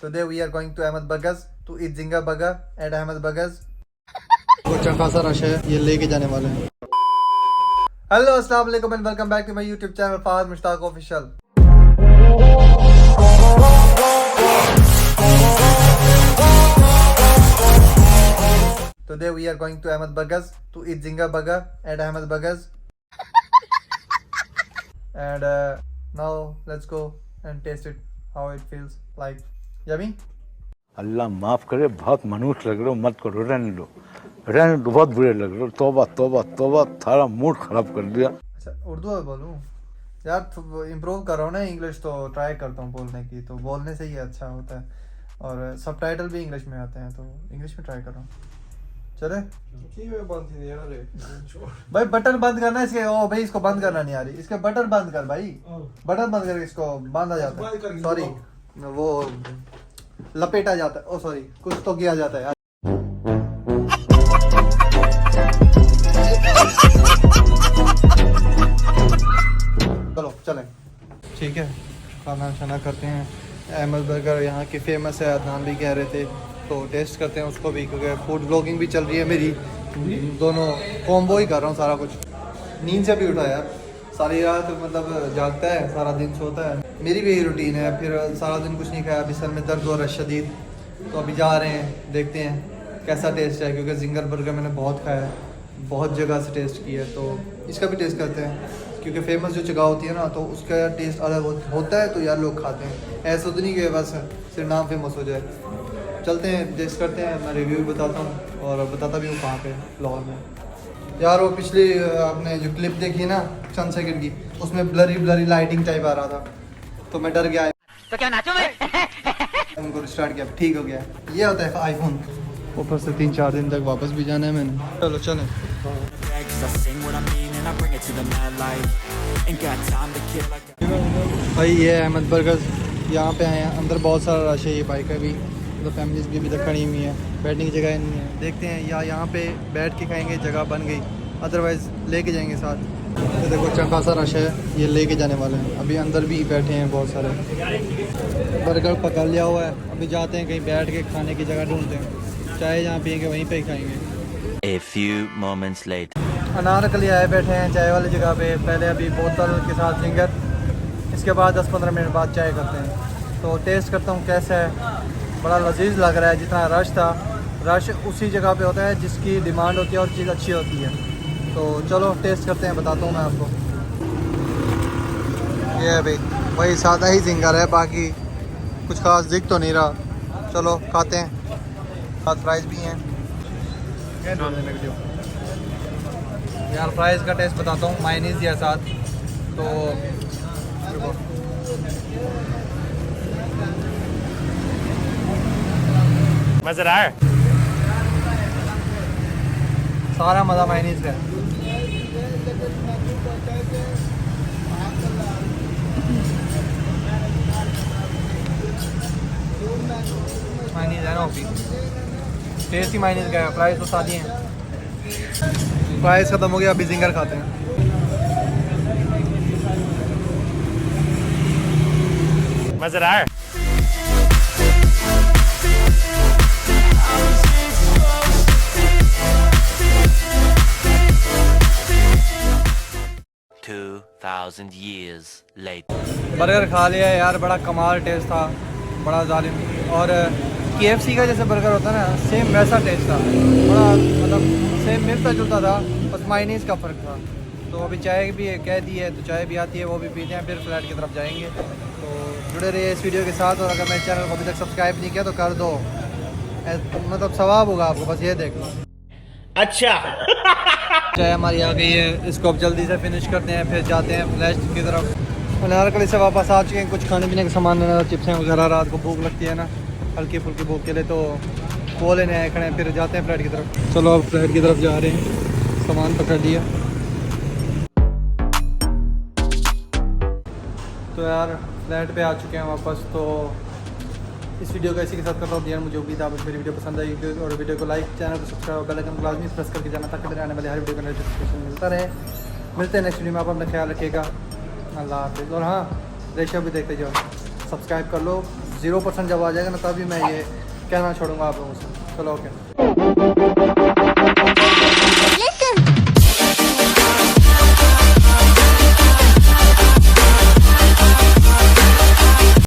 Today we are going to Ahmed Burgers to eat Zinger Burger at Ahmed Burgers. वो अच्छा खासा rush है, ये लेके जाने वाले हैं। हेलो अस्सलाम वालेकुम and welcome back to my YouTube channel Fahad Mushtaq official. Today we are going to Ahmed Burgers to eat Zinger Burger at Ahmed Burgers. And now let's go and taste it, how it feels like. Yummy? अल्लाह माफ़ करे, बहुत मनुष्य लग रहे हो, मत करो, रहने दो, बहुत बुरे लग रहे हो। तौबा तौबा तौबा, थारा मूड खराब कर दिया। अच्छा उर्दू में बोलूँ यार, इम्प्रूव कर रहा हूँ ना इंग्लिश, तो ट्राई करता हूँ बोलने की, तो बोलने से ही अच्छा होता है। और सबटाइटल भी इंग्लिश में आते हैं, तो इंग्लिश में ट्राई कर रहा हूँ। चले भाई, बटन बंद करना है इसके। ओ भाई, इसको बंद करना नहीं आ रही, इसके बटन बंद कर भाई, बटन बंद करके इसको बांधा जाता है। सॉरी, वो लपेटा जाता है। ओ सॉरी, कुछ तो किया जाता है यार। चलो चलें, ठीक है, खाना शाना करते हैं। अहमद बर्गर यहाँ की फेमस है, अदनान भी कह रहे थे, तो टेस्ट करते हैं उसको भी, क्योंकि फूड ब्लॉगिंग भी चल रही है मेरी, दोनों कॉम्बो ही कर रहा हूँ सारा कुछ। नींद से भी उठा यार, सारी रात मतलब जागता है, सारा दिन सोता है, मेरी भी यही रूटीन है। फिर सारा दिन कुछ नहीं खाया, अभी सर में दर्द हो रहा है शदीद, तो अभी जा रहे हैं, देखते हैं कैसा टेस्ट है, क्योंकि जिंगर बर्गर मैंने बहुत खाया है, बहुत जगह से टेस्ट किया है, तो इसका भी टेस्ट करते हैं, क्योंकि फेमस जो जगह होती है ना, तो उसका टेस्ट अलग होता है, तो यार लोग खाते हैं। ऐसा तो नहीं कि बस सिर्फ नाम फेमस हो जाए। चलते हैं, टेस्ट करते हैं, मैं रिव्यू भी बताता हूँ और बताता भी हूँ कहाँ पे लाहौर में। यार वो पिछली आपने जो क्लिप देखी ना चंद सेकंड की, उसमें ब्लरी लाइटिंग टाइप आ रहा था, तो मैं डर गया। तो क्या नाचो मैं? उनको स्टार्ट किया, ठीक हो गया। ये होता है आईफोन। ऊपर से 3-4 दिन तक वापस भी जाना है मैंने। चलो चलें भाई। ये अहमद बर्गर्स यहाँ पे आए हैं, अंदर बहुत सारा रश है, ये बाइक भी, तो फैमिलीज भी अभी तक खड़ी हुई हैं, बैठने की जगह नहीं है। देखते हैं या यहाँ पे बैठ के खाएंगे, जगह बन गई, अदरवाइज़ लेके जाएंगे साथ। तो देखो अच्छा खासा रश है, ये लेके जाने वाले हैं। अभी अंदर भी बैठे हैं बहुत सारे, बर्गर पकड़ लिया हुआ है। अभी जाते हैं कहीं बैठ के खाने की जगह ढूंढते हैं, चाय जहाँ पियेंगे वहीं पे ही खाएंगे। A few moments later. Anarkali आए बैठे हैं चाय वाली जगह पे। पहले अभी बोतल के साथ जिंगर, इसके बाद 10-15 मिनट बाद चाय करते हैं। तो टेस्ट करता हूँ कैसा है। बड़ा लजीज लग रहा है। जितना रश था, रश उसी जगह पे होता है जिसकी डिमांड होती है और चीज़ अच्छी होती है। तो चलो टेस्ट करते हैं, बताता हूँ मैं आपको। ये है भाई, वही सादा ही जिंगर है, बाकी कुछ खास दिख तो नहीं रहा। चलो खाते हैं, साथ फ्राइज़ भी हैं यार। फ्राइज़ का टेस्ट बताता हूँ, मायनीज़ दिया साथ, तो मज़ेदार, सारा मज़ा मायनीज़ का। मायनीज़ है ना, टेस्ट ही मायनीज़ का है। फ्राइज़ तो सादी हैं। फ्राइज़ ख़त्म हो गया, अभी जिंगर खाते हैं। मज़ेदार। years later. बर्गर खा लिया है यार, बड़ा कमाल टेस्ट था, बड़ा जालिम। और KFC का जैसे बर्गर होता है ना, सेम वैसा टेस्ट था, बड़ा मतलब सेम मिलता जुलता था, बस मायनीज़ का फ़र्क था। तो अभी चाय भी कह दी है, तो चाय भी आती है, वो भी पीते हैं, फिर फ्लैट की तरफ जाएंगे। तो जुड़े रहिए इस वीडियो के साथ, और अगर मेरे चैनल को अभी तक सब्सक्राइब नहीं किया तो कर दो, मतलब सवाब होगा आपको, बस ये देख लो। अच्छा। चाय हमारी आ गई है, इसको अब जल्दी से फिनिश करते हैं, फिर जाते हैं फ्लैश की तरफ। अनारकली से वापस आ चुके हैं, कुछ खाने पीने का सामान लेना, चिप्स हैं वगैरह, रात को भूख लगती है ना, हल्की फुल्की भूख के लिए, तो वो लेने आए खड़े हैं, फिर जाते हैं फ्लैट की तरफ। चलो अब फ्लैट की तरफ जा रहे हैं, सामान पकड़ लिया। तो यार फ्लैट पे आ चुके हैं वापस। तो इस वीडियो को इसी के साथ करता हूँ। यार मुझे उम्मीद है आपको मेरी वीडियो पसंद आई, और वीडियो को लाइक, चैनल को सब्सक्राइब और बेल आइकन को लाजमी प्रेस करके जाना, ताकि मेरे आने वाले हर वीडियो का नोटिफिकेशन मिलता रहे। मिलते हैं नेक्स्ट वीडियो में, आप अपना ख्याल रखिएगा। अल्लाह हाफिज़। और हाँ, रेशो भी देखते जाओ, सब्सक्राइब कर लो, 0% जब आ जाएगा ना तभी मैं ये कहना छोड़ूंगा आप लोगों से। चलो ओके।